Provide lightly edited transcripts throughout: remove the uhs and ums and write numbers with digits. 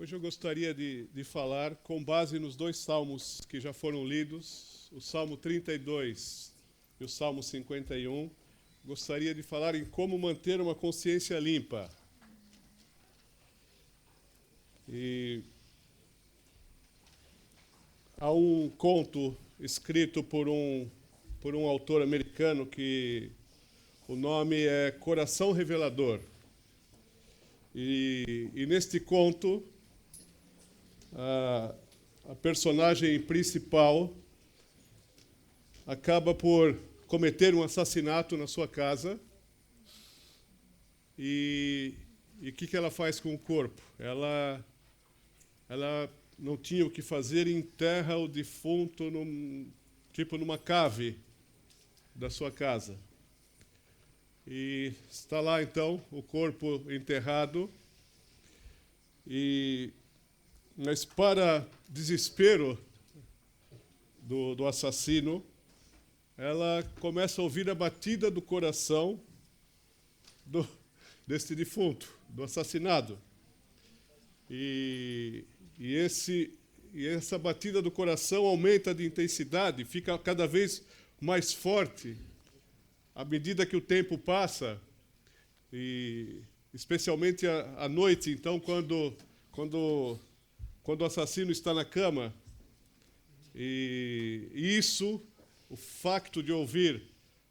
Hoje eu gostaria de falar com base nos dois salmos que já foram lidos, o Salmo 32 e o Salmo 51. Gostaria de falar em como manter uma consciência limpa. E há um conto escrito por um autor americano que o nome é Coração Revelador. E neste conto, a personagem principal acaba por cometer um assassinato na sua casa. E o que ela faz com o corpo? Ela não tinha o que fazer e enterra o defunto numa cave da sua casa. E está lá, então, o corpo enterrado. Mas, para desespero do assassino, ela começa a ouvir a batida do coração deste defunto, do assassinado. E essa batida do coração aumenta de intensidade, fica cada vez mais forte à medida que o tempo passa, e especialmente à noite, então, quando o assassino está na cama. E isso, o facto de ouvir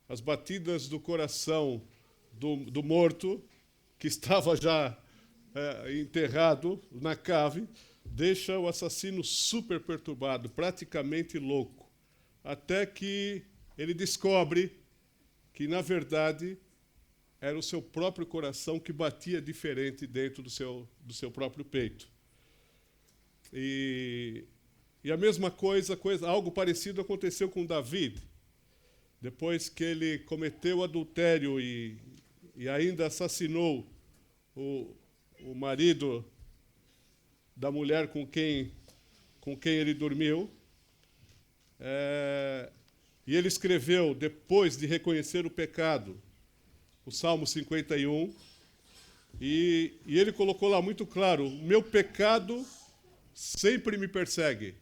as batidas do coração do morto, que estava já enterrado na cave, deixa o assassino super perturbado, praticamente louco, até que ele descobre que, na verdade, era o seu próprio coração que batia diferente dentro do seu próprio peito. E a mesma coisa, algo parecido aconteceu com Davi. Depois que ele cometeu adultério e ainda assassinou o marido da mulher com quem ele dormiu, e ele escreveu, depois de reconhecer o pecado, o Salmo 51, e ele colocou lá muito claro: o meu pecado sempre me persegue.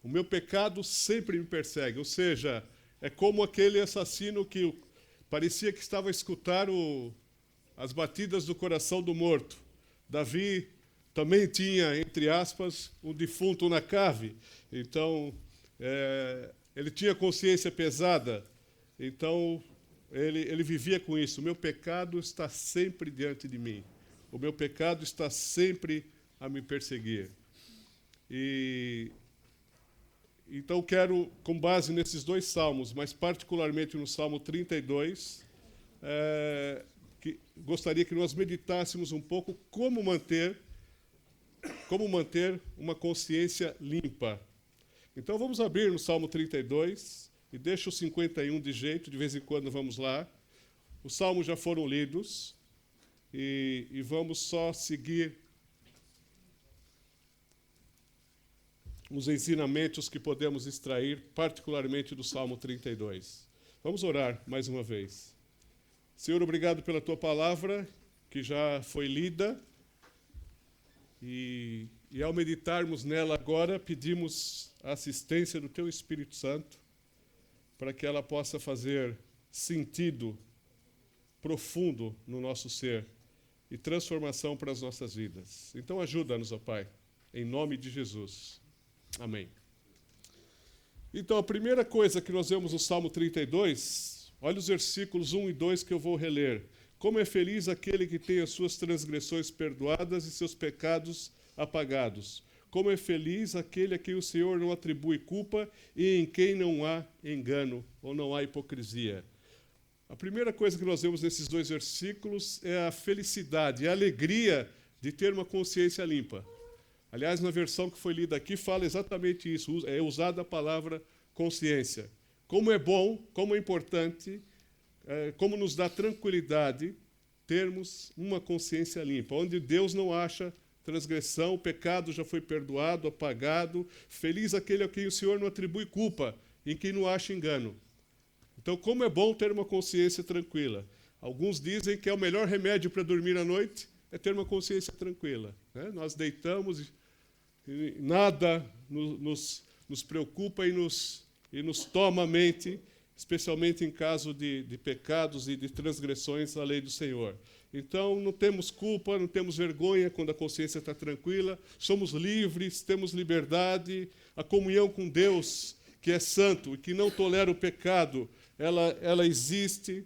O meu pecado sempre me persegue. Ou seja, é como aquele assassino que parecia que estava a escutar as batidas do coração do morto. Davi também tinha, entre aspas, um defunto na cave. Então, ele tinha consciência pesada. Então, ele vivia com isso. O meu pecado está sempre diante de mim. O meu pecado está sempre a me perseguir. Então, quero, com base nesses dois salmos, mas particularmente no Salmo 32, gostaria que nós meditássemos um pouco como manter uma consciência limpa. Então, vamos abrir no Salmo 32 e deixa o 51 de jeito, de vez em quando vamos lá. Os salmos já foram lidos e vamos só seguir os ensinamentos que podemos extrair, particularmente do Salmo 32. Vamos orar mais uma vez. Senhor, obrigado pela Tua palavra, que já foi lida, e ao meditarmos nela agora, pedimos a assistência do Teu Espírito Santo, para que ela possa fazer sentido profundo no nosso ser e transformação para as nossas vidas. Então ajuda-nos, ó Pai, em nome de Jesus. Amém. Então, a primeira coisa que nós vemos no Salmo 32, olha os versículos 1 e 2 que eu vou reler. Como é feliz aquele que tem as suas transgressões perdoadas e seus pecados apagados. Como é feliz aquele a quem o Senhor não atribui culpa e em quem não há engano ou não há hipocrisia. A primeira coisa que nós vemos nesses dois versículos é a felicidade, a alegria de ter uma consciência limpa. Aliás, na versão que foi lida aqui, fala exatamente isso, é usada a palavra consciência. Como é bom, como é importante, como nos dá tranquilidade termos uma consciência limpa, onde Deus não acha transgressão, o pecado já foi perdoado, apagado. Feliz aquele a quem o Senhor não atribui culpa, em quem não acha engano. Então, como é bom ter uma consciência tranquila. Alguns dizem que é o melhor remédio para dormir à noite, é ter uma consciência tranquila, né? Nós deitamos e nada nos preocupa e nos toma a mente, especialmente em caso de pecados e de transgressões à lei do Senhor. Então, não temos culpa, não temos vergonha quando a consciência está tranquila, somos livres, temos liberdade, a comunhão com Deus, que é santo e que não tolera o pecado, ela existe.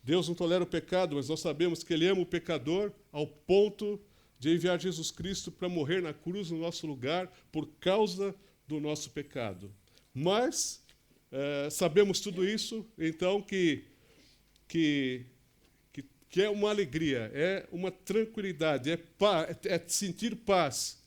Deus não tolera o pecado, mas nós sabemos que Ele ama o pecador ao ponto de enviar Jesus Cristo para morrer na cruz no nosso lugar por causa do nosso pecado. Mas sabemos tudo isso, então que é uma alegria, é uma tranquilidade, é sentir paz,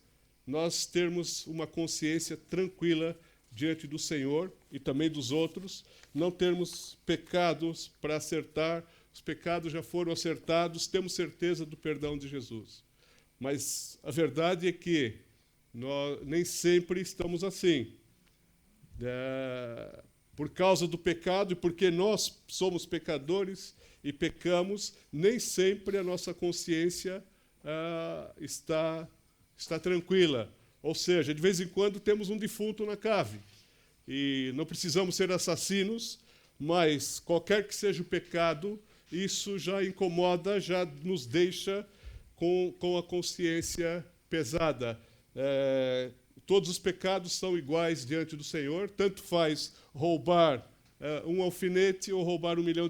nós termos uma consciência tranquila diante do Senhor e também dos outros, não termos pecados para acertar, os pecados já foram acertados, temos certeza do perdão de Jesus. Mas a verdade é que nós nem sempre estamos assim. Por causa do pecado e porque nós somos pecadores e pecamos, nem sempre a nossa consciência está tranquila. Ou seja, de vez em quando temos um defunto na cave. E não precisamos ser assassinos, mas qualquer que seja o pecado, isso já incomoda, já nos deixa com a consciência pesada. Todos os pecados são iguais diante do Senhor, tanto faz roubar um alfinete ou roubar $1 milhão,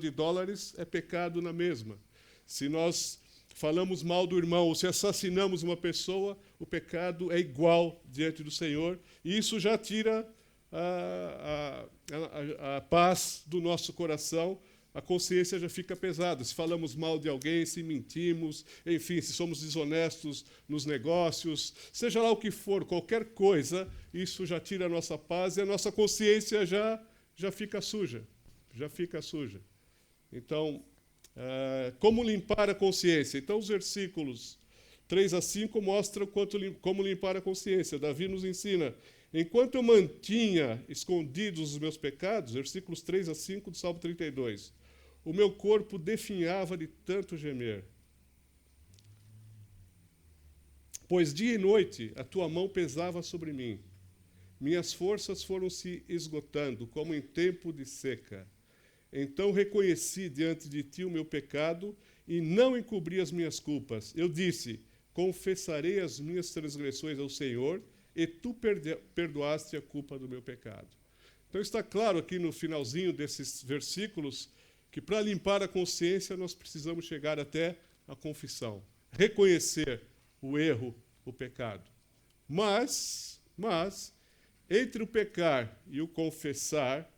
é pecado na mesma. Se nós falamos mal do irmão ou se assassinamos uma pessoa, o pecado é igual diante do Senhor, e isso já tira a paz do nosso coração, a consciência já fica pesada. Se falamos mal de alguém, se mentimos, enfim, se somos desonestos nos negócios, seja lá o que for, qualquer coisa, isso já tira a nossa paz e a nossa consciência já fica suja. Já fica suja. Então, como limpar a consciência? Então, os versículos 3 a 5 mostram como limpar a consciência. Davi nos ensina: enquanto eu mantinha escondidos os meus pecados, versículos 3 a 5 do Salmo 32, o meu corpo definhava de tanto gemer. Pois dia e noite a tua mão pesava sobre mim. Minhas forças foram se esgotando, como em tempo de seca. Então reconheci diante de ti o meu pecado e não encobri as minhas culpas. Eu disse: confessarei as minhas transgressões ao Senhor, e tu perdoaste a culpa do meu pecado. Então está claro aqui no finalzinho desses versículos que para limpar a consciência nós precisamos chegar até a confissão, reconhecer o erro, o pecado. Mas entre o pecar e o confessar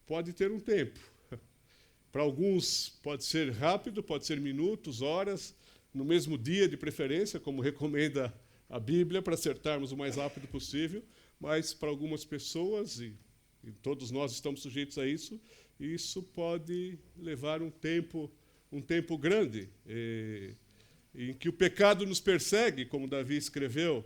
pode ter um tempo. Para alguns pode ser rápido, pode ser minutos, horas, no mesmo dia de preferência, como recomenda a Bíblia, para acertarmos o mais rápido possível, mas para algumas pessoas, e todos nós estamos sujeitos a isso, isso pode levar um tempo grande, em que o pecado nos persegue, como Davi escreveu,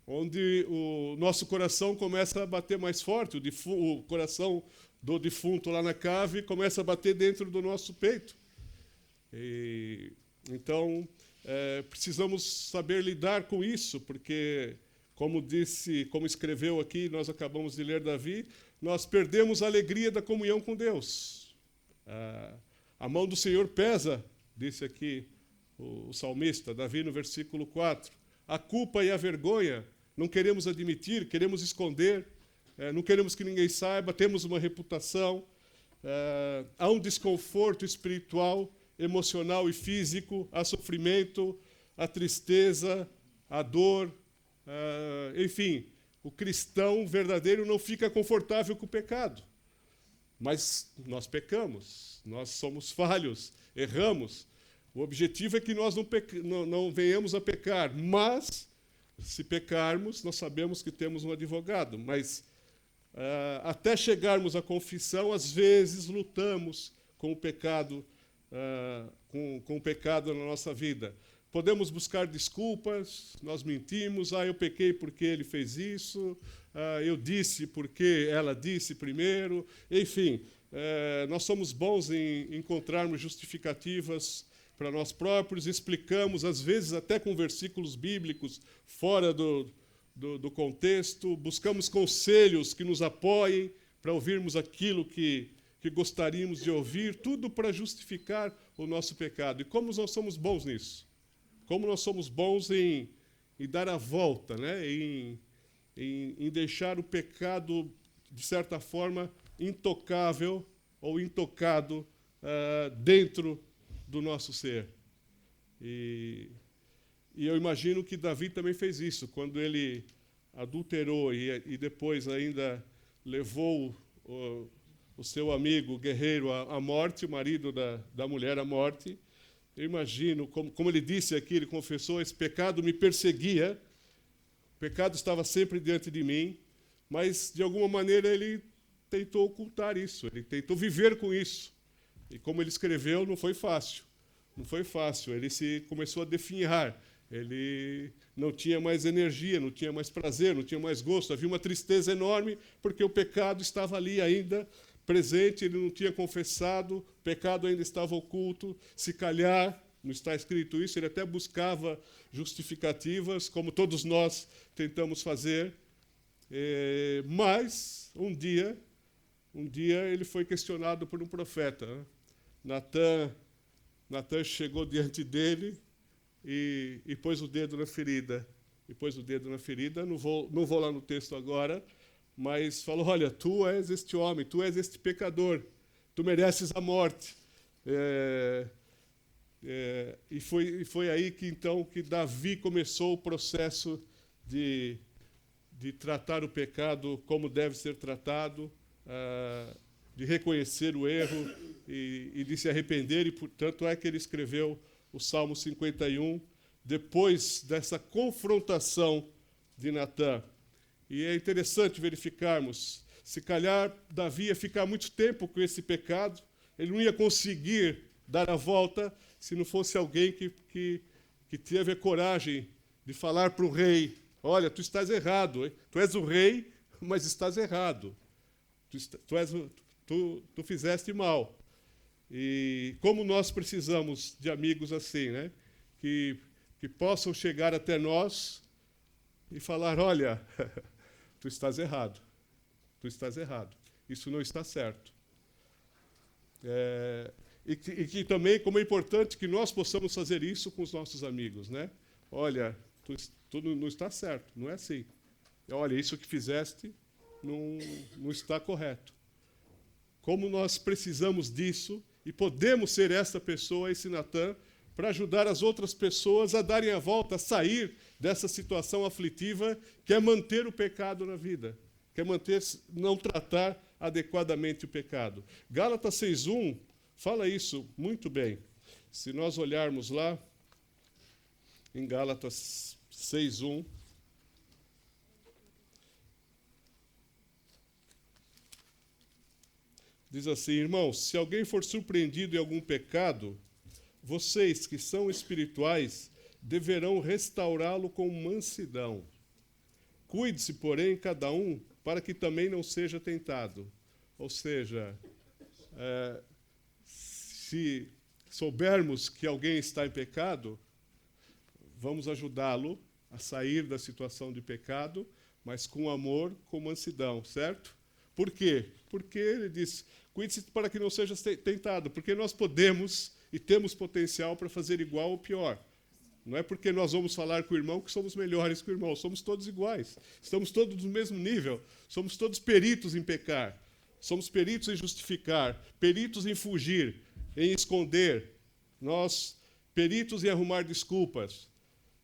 onde o nosso coração começa a bater mais forte, o coração do defunto lá na cave começa a bater dentro do nosso peito. Então, precisamos saber lidar com isso, porque, como escreveu aqui, nós acabamos de ler Davi, nós perdemos a alegria da comunhão com Deus. A mão do Senhor pesa, disse aqui o salmista, Davi, no versículo 4. A culpa e a vergonha não queremos admitir, queremos esconder, não queremos que ninguém saiba, temos uma reputação, há um desconforto espiritual, emocional e físico, há sofrimento, há tristeza, há dor, enfim, o cristão verdadeiro não fica confortável com o pecado. Mas nós pecamos, nós somos falhos, erramos. O objetivo é que nós não venhamos a pecar, mas, se pecarmos, nós sabemos que temos um advogado. Mas, até chegarmos à confissão, às vezes lutamos com o pecado, com o pecado na nossa vida. Podemos buscar desculpas, nós mentimos, eu pequei porque ele fez isso, eu disse porque ela disse primeiro, enfim, nós somos bons em encontrarmos justificativas para nós próprios, explicamos, às vezes até com versículos bíblicos fora do contexto, buscamos conselhos que nos apoiem para ouvirmos aquilo que gostaríamos de ouvir, tudo para justificar o nosso pecado. E como nós somos bons nisso? Como nós somos bons em dar a volta, né? em deixar o pecado, de certa forma, intocável ou intocado dentro do nosso ser. E eu imagino que Davi também fez isso, quando ele adulterou e depois ainda levou o seu amigo guerreiro à morte, o marido da mulher à morte. Eu imagino, como ele disse aqui, ele confessou, esse pecado me perseguia, o pecado estava sempre diante de mim, mas, de alguma maneira, ele tentou ocultar isso, ele tentou viver com isso. E como ele escreveu, não foi fácil. Não foi fácil, ele começou a definhar, ele não tinha mais energia, não tinha mais prazer, não tinha mais gosto, havia uma tristeza enorme, porque o pecado estava ali ainda presente, ele não tinha confessado, o pecado ainda estava oculto, se calhar, não está escrito isso, ele até buscava justificativas, como todos nós tentamos fazer, mas um dia ele foi questionado por um profeta. Natan chegou diante dele e pôs o dedo na ferida. Não vou lá no texto agora, mas falou, olha, tu és este homem, tu és este pecador, tu mereces a morte. E foi aí que Davi começou o processo de tratar o pecado como deve ser tratado, de reconhecer o erro e de se arrepender, e, portanto, é que ele escreveu o Salmo 51, depois dessa confrontação de Natã. E é interessante verificarmos, se calhar Davi ia ficar muito tempo com esse pecado, ele não ia conseguir dar a volta se não fosse alguém que teve a coragem de falar para o rei, olha, tu estás errado, hein? Tu és o rei, mas estás errado. Tu fizeste mal. E como nós precisamos de amigos assim, né? Que possam chegar até nós e falar, olha, tu estás errado, isso não está certo. E que também, como é importante que nós possamos fazer isso com os nossos amigos, né? Olha, tu não está certo, não é assim. Olha, isso que fizeste não está correto. Como nós precisamos disso e podemos ser essa pessoa, esse Natã, para ajudar as outras pessoas a darem a volta, a sair dessa situação aflitiva que é manter o pecado na vida, que é não tratar adequadamente o pecado. Gálatas 6:1 fala isso muito bem. Se nós olharmos lá, em Gálatas 6:1, diz assim, irmãos, se alguém for surpreendido em algum pecado, vocês que são espirituais deverão restaurá-lo com mansidão. Cuide-se, porém, cada um, para que também não seja tentado. Ou seja, se soubermos que alguém está em pecado, vamos ajudá-lo a sair da situação de pecado, mas com amor, com mansidão, certo? Por quê? Porque ele diz, cuide-se para que não seja tentado, porque nós podemos e temos potencial para fazer igual ou pior. Não é porque nós vamos falar com o irmão que somos melhores que o irmão, somos todos iguais, estamos todos no mesmo nível, somos todos peritos em pecar, somos peritos em justificar, peritos em fugir, em esconder, nós peritos em arrumar desculpas,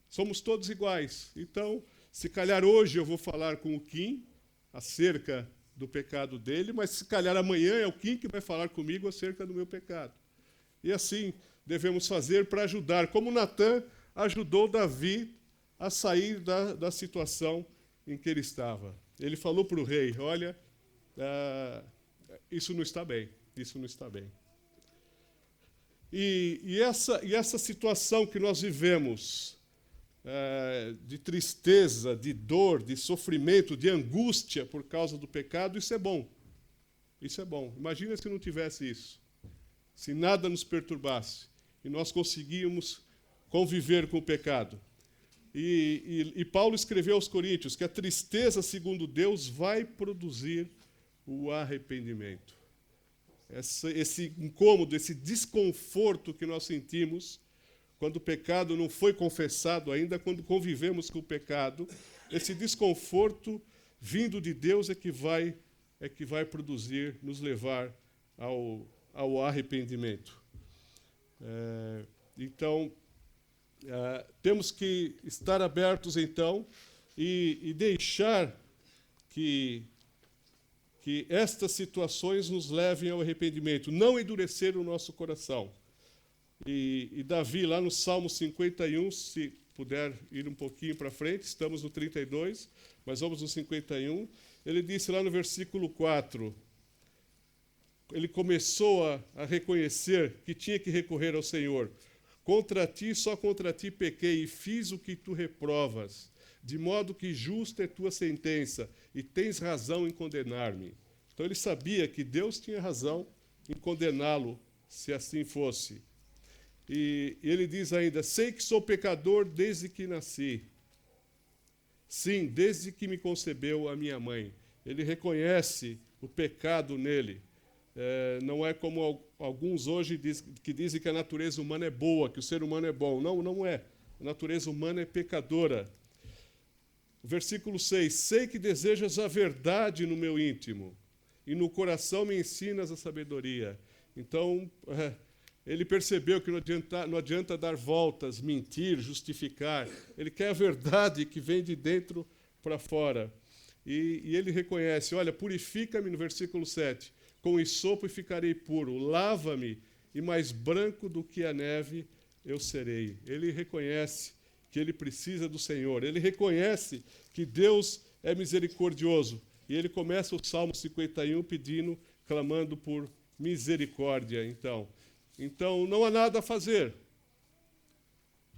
somos todos iguais. Então, se calhar hoje eu vou falar com o Kim acerca do pecado dele, mas se calhar amanhã é o Kim que vai falar comigo acerca do meu pecado. E assim devemos fazer para ajudar, como Natã ajudou Davi a sair da situação em que ele estava. Ele falou para o rei, olha, isso não está bem, isso não está bem. E essa situação que nós vivemos, de tristeza, de dor, de sofrimento, de angústia por causa do pecado, isso é bom. Isso é bom. Imagina se não tivesse isso. Se nada nos perturbasse. e nós conseguimos conviver com o pecado. E Paulo escreveu aos Coríntios que a tristeza, segundo Deus, vai produzir o arrependimento. Esse incômodo, esse desconforto que nós sentimos quando o pecado não foi confessado ainda, quando convivemos com o pecado, esse desconforto vindo de Deus é que vai produzir, nos levar ao arrependimento. Então, temos que estar abertos, então, e deixar que estas situações nos levem ao arrependimento, não endurecer o nosso coração. E Davi, lá no Salmo 51, se puder ir um pouquinho para frente, estamos no 32, mas vamos no 51, ele disse lá no versículo 4, ele começou a reconhecer que tinha que recorrer ao Senhor. Contra ti, só contra ti pequei, e fiz o que tu reprovas, de modo que justa é tua sentença, e tens razão em condenar-me. Então ele sabia que Deus tinha razão em condená-lo, se assim fosse. E ele diz ainda, sei que sou pecador desde que nasci. Sim, desde que me concebeu a minha mãe. Ele reconhece o pecado nele. Não é como alguns hoje que dizem que a natureza humana é boa, que o ser humano é bom. Não, não é. A natureza humana é pecadora. Versículo 6, sei que desejas a verdade no meu íntimo, e no coração me ensinas a sabedoria. Então, ele percebeu que não adianta dar voltas, mentir, justificar. Ele quer a verdade que vem de dentro para fora. E ele reconhece, olha, purifica-me, no versículo 7, com hisopo e ficarei puro, lava-me, e mais branco do que a neve eu serei. Ele reconhece que ele precisa do Senhor. Ele reconhece que Deus é misericordioso. E ele começa o Salmo 51 pedindo, clamando por misericórdia. Então, não há nada a fazer.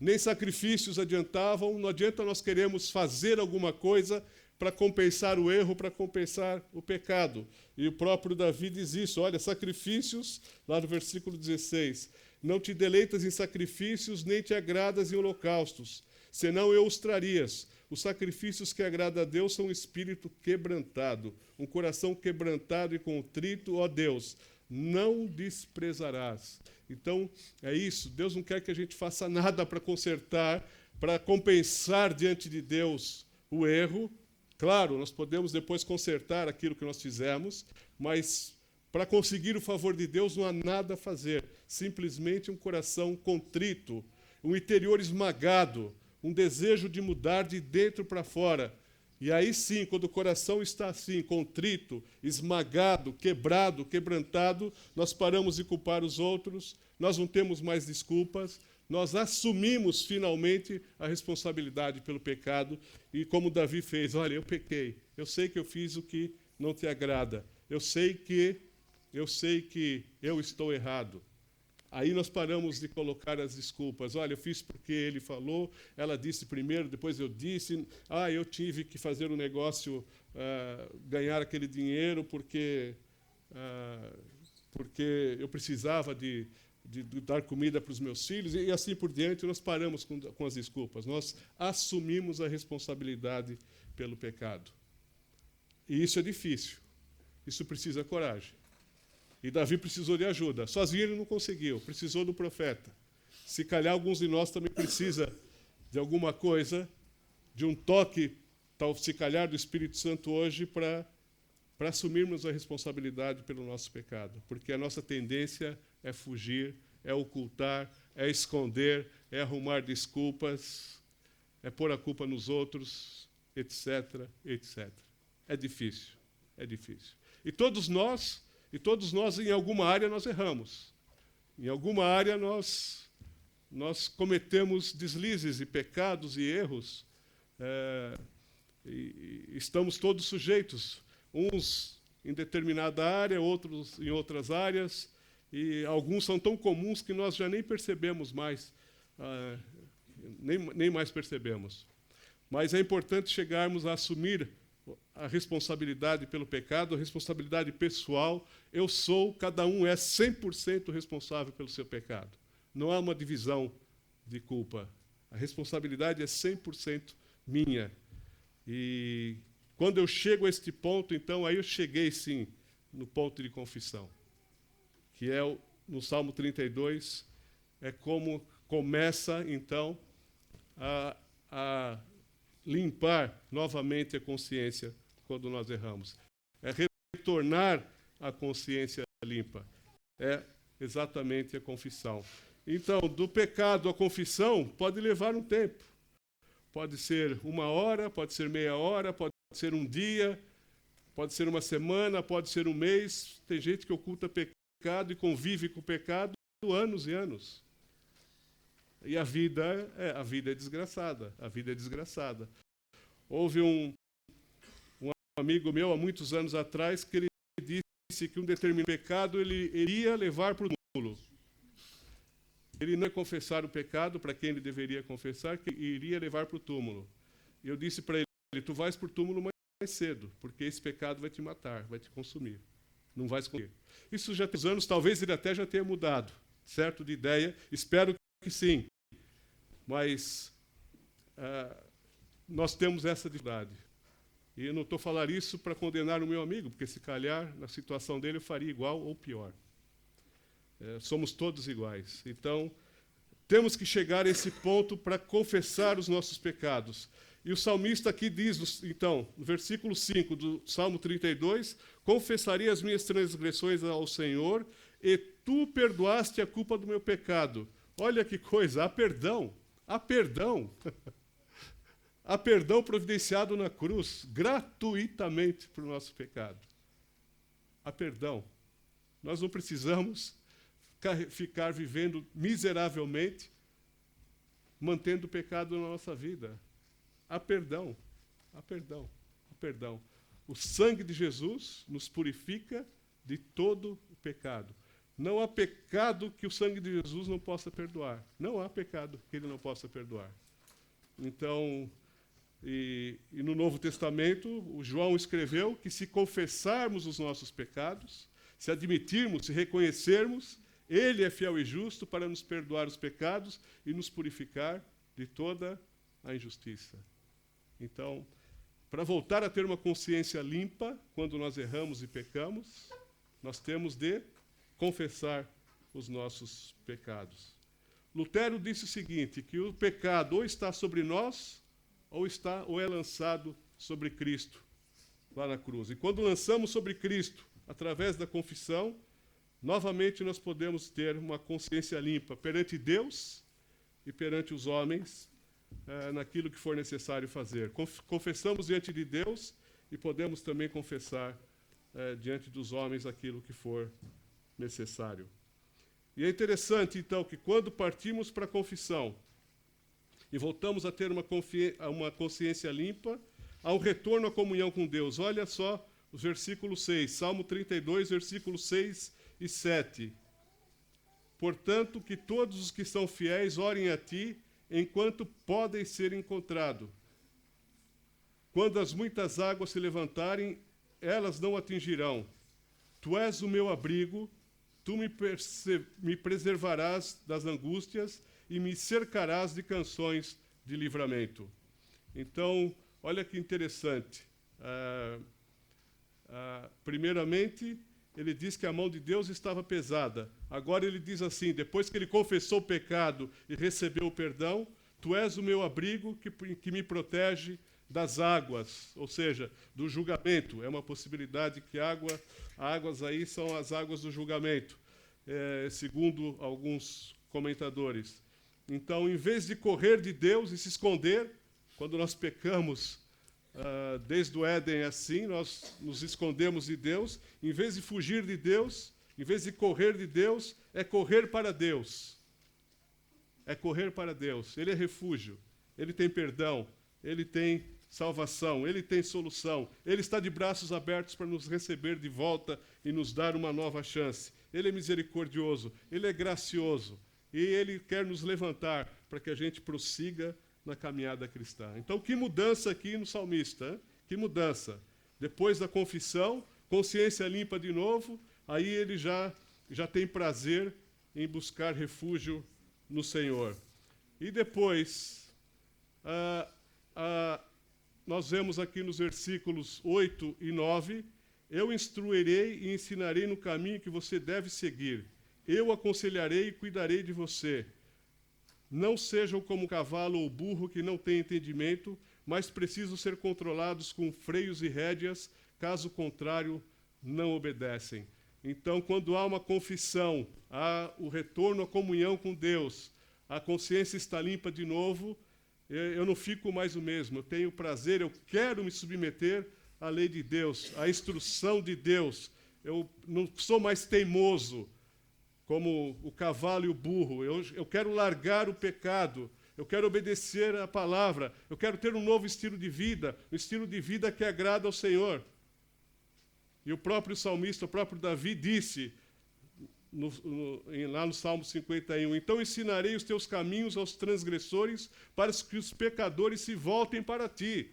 Nem sacrifícios adiantavam. Não adianta nós queremos fazer alguma coisa para compensar o erro, para compensar o pecado. E o próprio Davi diz isso. Olha, sacrifícios, lá no versículo 16. Não te deleitas em sacrifícios, nem te agradas em holocaustos, senão eu os trarias. Os sacrifícios que agradam a Deus são um espírito quebrantado, um coração quebrantado e contrito, ó Deus, não desprezarás. Então, é isso. Deus não quer que a gente faça nada para consertar, para compensar diante de Deus o erro. Claro, nós podemos depois consertar aquilo que nós fizemos, mas para conseguir o favor de Deus não há nada a fazer. Simplesmente um coração contrito, um interior esmagado, um desejo de mudar de dentro para fora. E aí sim, quando o coração está assim, contrito, esmagado, quebrado, quebrantado, nós paramos de culpar os outros, nós não temos mais desculpas, nós assumimos finalmente a responsabilidade pelo pecado. E como Davi fez, olha, eu pequei, eu sei que eu fiz o que não te agrada, eu sei que eu estou errado. Aí nós paramos de colocar as desculpas. Olha, eu fiz porque ele falou, ela disse primeiro, depois eu disse. Eu tive que fazer um negócio, ganhar aquele dinheiro porque eu precisava de dar comida para os meus filhos, e assim por diante. Nós paramos com as desculpas. Nós assumimos a responsabilidade pelo pecado. E isso é difícil. Isso precisa coragem. E Davi precisou de ajuda. Sozinho ele não conseguiu, precisou do profeta. Se calhar alguns de nós também precisa de alguma coisa, de um toque, se calhar do Espírito Santo hoje, para assumirmos a responsabilidade pelo nosso pecado. Porque a nossa tendência é fugir, é ocultar, é esconder, é arrumar desculpas, é pôr a culpa nos outros, etc, etc. É difícil, é difícil. E todos nós, em alguma área, nós erramos. Em alguma área, nós cometemos deslizes e pecados e erros. E estamos todos sujeitos. Uns em determinada área, outros em outras áreas. E alguns são tão comuns que nós já nem percebemos mais. Nem mais percebemos. Mas é importante chegarmos a assumir a responsabilidade pelo pecado, a responsabilidade pessoal. Cada um é 100% responsável pelo seu pecado. Não há uma divisão de culpa. A responsabilidade é 100% minha. E quando eu chego a este ponto, então, aí eu cheguei, sim, no ponto de confissão, que é no Salmo 32, é como começa, então, a limpar novamente a consciência quando nós erramos. É retornar a consciência limpa. É exatamente a confissão. Então, do pecado à confissão pode levar um tempo. Pode ser 1 hora, pode ser meia hora, pode ser um dia, pode ser uma semana, pode ser um mês. Tem gente que oculta pecado e convive com o pecado anos e anos. E a vida é desgraçada. A vida é desgraçada. Houve um amigo meu, há muitos anos atrás, que ele disse que um determinado pecado ele iria levar para o túmulo. Ele não ia confessar o pecado para quem ele deveria confessar, que iria levar para o túmulo. E eu disse para ele, tu vais para o túmulo mais cedo, porque esse pecado vai te matar, vai te consumir. Não vais conseguir. Isso já tem uns anos, talvez ele até já tenha mudado, certo, de ideia. Espero que sim. Mas nós temos essa dificuldade. E eu não estou falando isso para condenar o meu amigo, porque se calhar, na situação dele, eu faria igual ou pior. Somos todos iguais. Então, temos que chegar a esse ponto para confessar os nossos pecados. E o salmista aqui diz, então, no versículo 5 do Salmo 32, confessarei as minhas transgressões ao Senhor, e tu perdoaste a culpa do meu pecado. Olha que coisa, há perdão. Há perdão. Há perdão providenciado na cruz, gratuitamente para o nosso pecado. Há perdão. Nós não precisamos ficar vivendo miseravelmente, mantendo o pecado na nossa vida. Há perdão. Há perdão. Há perdão. O sangue de Jesus nos purifica de todo o pecado. Não há pecado que o sangue de Jesus não possa perdoar. Não há pecado que ele não possa perdoar. Então, e no Novo Testamento, o João escreveu que se confessarmos os nossos pecados, se admitirmos, se reconhecermos, ele é fiel e justo para nos perdoar os pecados e nos purificar de toda a injustiça. Então, para voltar a ter uma consciência limpa, quando nós erramos e pecamos, nós temos de confessar os nossos pecados. Lutero disse o seguinte, que o pecado ou está sobre nós, ou é lançado sobre Cristo, lá na cruz. E quando lançamos sobre Cristo, através da confissão, novamente nós podemos ter uma consciência limpa perante Deus e perante os homens, naquilo que for necessário fazer. Confessamos diante de Deus e podemos também confessar diante dos homens aquilo que for necessário. E é interessante, então, que quando partimos para a confissão e voltamos a ter uma consciência limpa, há um retorno à comunhão com Deus. Olha só o versículo 6, Salmo 32, versículos 6 e 7. Portanto, que todos os que são fiéis orem a ti, enquanto podem ser encontrados. Quando as muitas águas se levantarem, elas não atingirão. Tu és o meu abrigo, tu me preservarás das angústias e me cercarás de canções de livramento. Então, olha que interessante. Primeiramente, ele diz que a mão de Deus estava pesada. Agora ele diz assim, depois que ele confessou o pecado e recebeu o perdão, tu és o meu abrigo que me protege das águas, ou seja, do julgamento. É uma possibilidade que águas aí são as águas do julgamento, segundo alguns comentadores. Então, em vez de correr de Deus e se esconder, quando nós pecamos, desde o Éden é assim, nós nos escondemos de Deus. Em vez de fugir de Deus, em vez de correr de Deus, é correr para Deus. É correr para Deus. Ele é refúgio, ele tem perdão, ele tem salvação, ele tem solução. Ele está de braços abertos para nos receber de volta e nos dar uma nova chance. Ele é misericordioso, ele é gracioso e ele quer nos levantar para que a gente prossiga na caminhada cristã. Então, que mudança aqui no salmista, hein? Que mudança. Depois da confissão, consciência limpa de novo, aí ele já tem prazer em buscar refúgio no Senhor. E depois, nós vemos aqui nos versículos 8 e 9, eu instruirei e ensinarei no caminho que você deve seguir. Eu aconselharei e cuidarei de você. Não sejam como o cavalo ou o burro que não têm entendimento, mas precisam ser controlados com freios e rédeas, caso contrário, não obedecem. Então, quando há uma confissão, há o retorno à comunhão com Deus, a consciência está limpa de novo, eu não fico mais o mesmo. Eu tenho prazer, eu quero me submeter à lei de Deus, à instrução de Deus. Eu não sou mais teimoso, como o cavalo e o burro. Eu quero largar o pecado, eu quero obedecer à palavra, eu quero ter um novo estilo de vida, um estilo de vida que agrada ao Senhor. E o próprio salmista, o próprio Davi, disse, lá no Salmo 51, então ensinarei os teus caminhos aos transgressores, para que os pecadores se voltem para ti.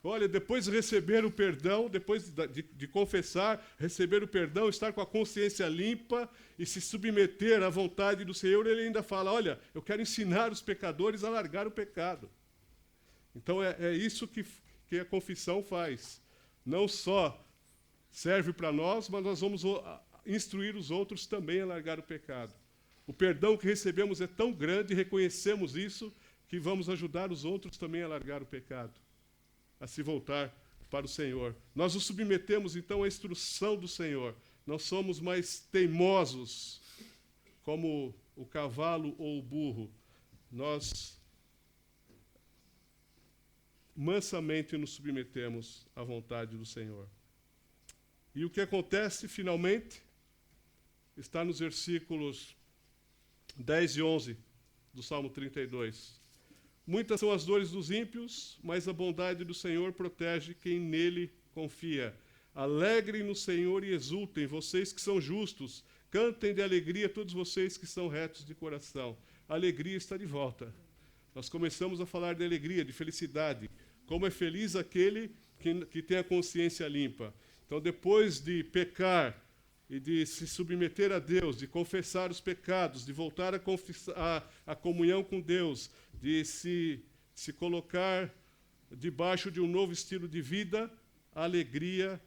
Olha, depois de receber o perdão, depois de confessar, receber o perdão, estar com a consciência limpa e se submeter à vontade do Senhor, ele ainda fala, olha, eu quero ensinar os pecadores a largar o pecado. Então é isso que a confissão faz. Não só serve para nós, mas nós vamos instruir os outros também a largar o pecado. O perdão que recebemos é tão grande, reconhecemos isso, que vamos ajudar os outros também a largar o pecado, a se voltar para o Senhor. Nós nos submetemos, então, à instrução do Senhor. Não somos mais teimosos, como o cavalo ou o burro. Nós mansamente nos submetemos à vontade do Senhor. E o que acontece, finalmente, está nos versículos 10 e 11 do Salmo 32. Muitas são as dores dos ímpios, mas a bondade do Senhor protege quem nele confia. Alegrem no Senhor e exultem, vocês que são justos. Cantem de alegria todos vocês que são retos de coração. A alegria está de volta. Nós começamos a falar de alegria, de felicidade. Como é feliz aquele que tem a consciência limpa. Então, depois de pecar e de se submeter a Deus, de confessar os pecados, de voltar a comunhão com Deus, de se colocar debaixo de um novo estilo de vida, a alegria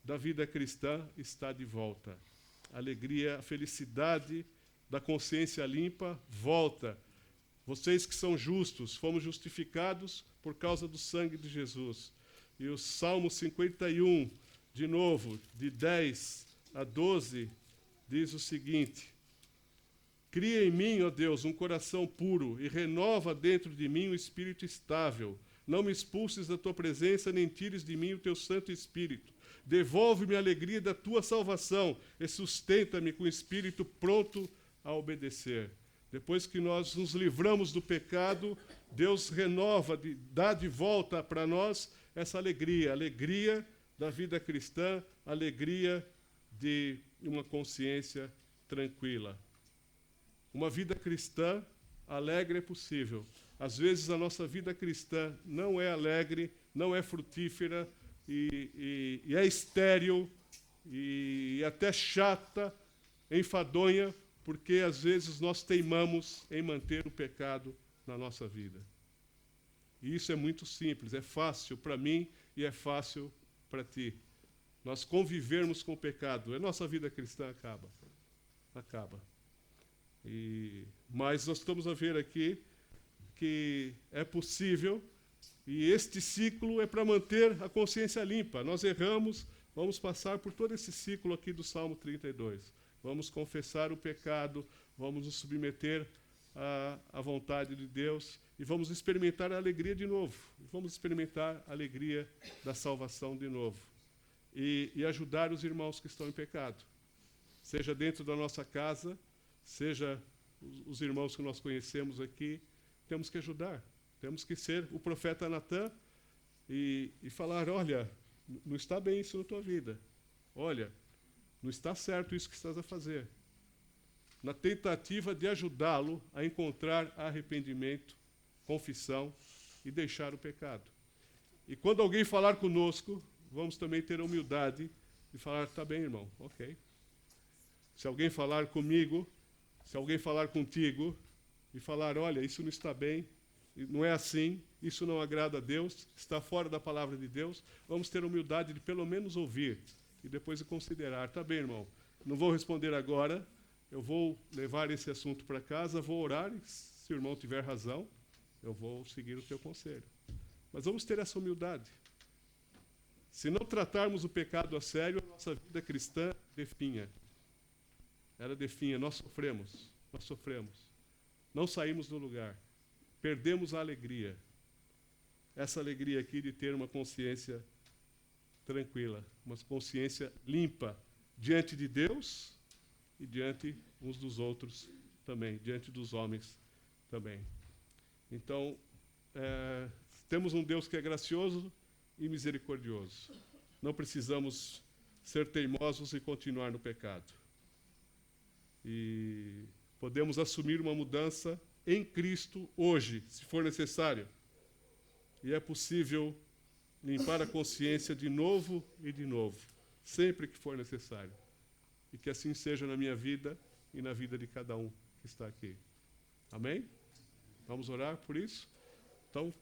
da vida cristã está de volta. A alegria, a felicidade da consciência limpa volta. Vocês que são justos, fomos justificados por causa do sangue de Jesus. E o Salmo 51, de novo, de 10 a 12, diz o seguinte: cria em mim, ó Deus, um coração puro e renova dentro de mim um espírito estável. Não me expulses da tua presença, nem tires de mim o teu Santo Espírito. Devolve-me a alegria da tua salvação e sustenta-me com o espírito pronto a obedecer. Depois que nós nos livramos do pecado, Deus renova, dá de volta para nós essa alegria, alegria da vida cristã, alegria de uma consciência tranquila. Uma vida cristã alegre é possível. Às vezes a nossa vida cristã não é alegre, não é frutífera e é estéril e até chata, enfadonha, porque às vezes nós teimamos em manter o pecado na nossa vida. E isso é muito simples, é fácil para mim e é fácil para ti. Nós convivermos com o pecado, a nossa vida cristã acaba. Mas nós estamos a ver aqui que é possível, e este ciclo é para manter a consciência limpa. Nós erramos, vamos passar por todo esse ciclo aqui do Salmo 32. Vamos confessar o pecado, vamos nos submeter à vontade de Deus e vamos experimentar a alegria de novo. Vamos experimentar a alegria da salvação de novo. E ajudar os irmãos que estão em pecado. Seja dentro da nossa casa, seja os irmãos que nós conhecemos aqui, temos que ajudar. Temos que ser o profeta Natã e falar, olha, não está bem isso na tua vida. Olha, não está certo isso que estás a fazer. Na tentativa de ajudá-lo a encontrar arrependimento, confissão e deixar o pecado. E quando alguém falar conosco, vamos também ter a humildade de falar, tá bem, irmão, ok. Se alguém falar comigo, se alguém falar contigo, e falar, olha, isso não está bem, não é assim, isso não agrada a Deus, está fora da palavra de Deus, vamos ter humildade de pelo menos ouvir e depois de considerar. Tá bem, irmão, não vou responder agora, eu vou levar esse assunto para casa, vou orar, e se o irmão tiver razão, eu vou seguir o teu conselho. Mas vamos ter essa humildade. Se não tratarmos o pecado a sério, a nossa vida cristã definha. Ela definha, nós sofremos. Não saímos do lugar. Perdemos a alegria. Essa alegria aqui de ter uma consciência tranquila, uma consciência limpa diante de Deus e diante uns dos outros também, diante dos homens também. Então, temos um Deus que é gracioso e misericordioso. Não precisamos ser teimosos e continuar no pecado. E podemos assumir uma mudança em Cristo hoje, se for necessário. E é possível limpar a consciência de novo, sempre que for necessário. E que assim seja na minha vida e na vida de cada um que está aqui. Amém? Vamos orar por isso? Então,